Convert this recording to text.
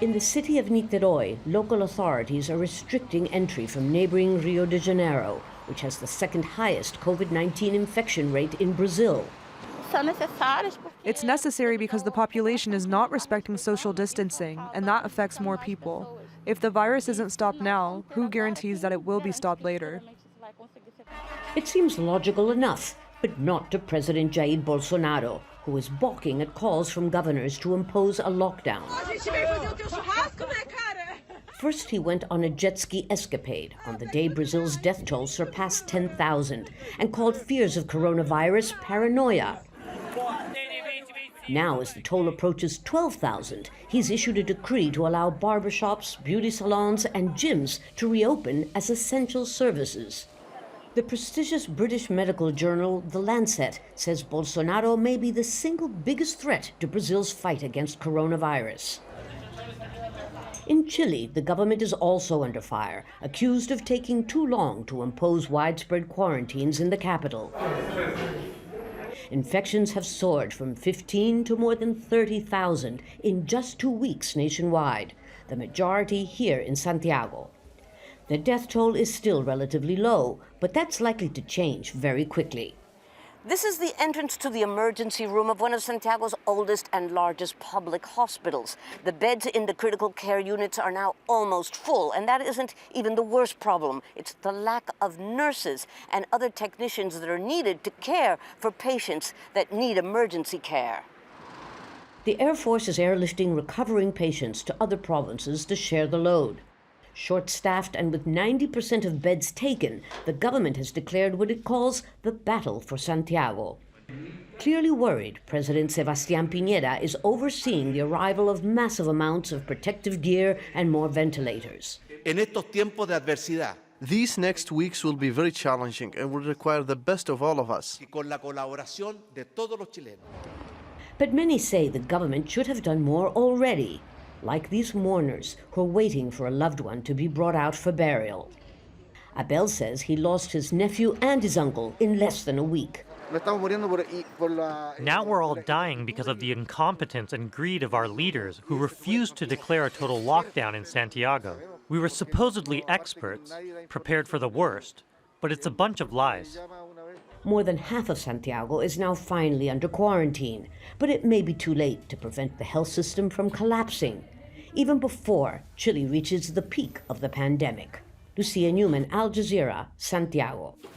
In the city of Niterói, local authorities are restricting entry from neighboring Rio de Janeiro, which has the second highest COVID-19 infection rate in Brazil. It's necessary because the population is not respecting social distancing, and that affects more people. If the virus isn't stopped now, who guarantees that it will be stopped later? It seems logical enough, but not to President Jair Bolsonaro, who is balking at calls from governors to impose a lockdown. First, he went on a jet ski escapade on the day Brazil's death toll surpassed 10,000 and called fears of coronavirus paranoia. Now, as the toll approaches 12,000, he's issued a decree to allow barbershops, beauty salons, and gyms to reopen as essential services. The prestigious British medical journal The Lancet says Bolsonaro may be the single biggest threat to Brazil's fight against coronavirus. In Chile, the government is also under fire, accused of taking too long to impose widespread quarantines in the capital. Infections have soared from 15 to more than 30,000 in just 2 weeks nationwide, the majority here in Santiago. The death toll is still relatively low, but that's likely to change very quickly. This is the entrance to the emergency room of one of Santiago's oldest and largest public hospitals. The beds in the critical care units are now almost full, and that isn't even the worst problem. It's the lack of nurses and other technicians that are needed to care for patients that need emergency care. The Air Force is airlifting recovering patients to other provinces to share the load. Short-staffed and with 90% of beds taken, the government has declared what it calls the battle for Santiago. Clearly worried, President Sebastian PINERA is overseeing the arrival of massive amounts of protective gear and more ventilators. These next weeks will be very challenging and will require the best of all of us. But many say the government should have done more already, like these mourners who are waiting for a loved one to be brought out for burial. ABEL says he lost his nephew and his uncle in less than a week. Now we're all dying because of the incompetence and greed of our leaders who refused to declare a total lockdown in Santiago. We were supposedly experts, prepared for the worst, but it's a bunch of lies. More than half of Santiago is now finally under quarantine, but it may be too late to prevent the health system from collapsing, even before Chile reaches the peak of the pandemic. Lucia Newman, Al Jazeera, Santiago.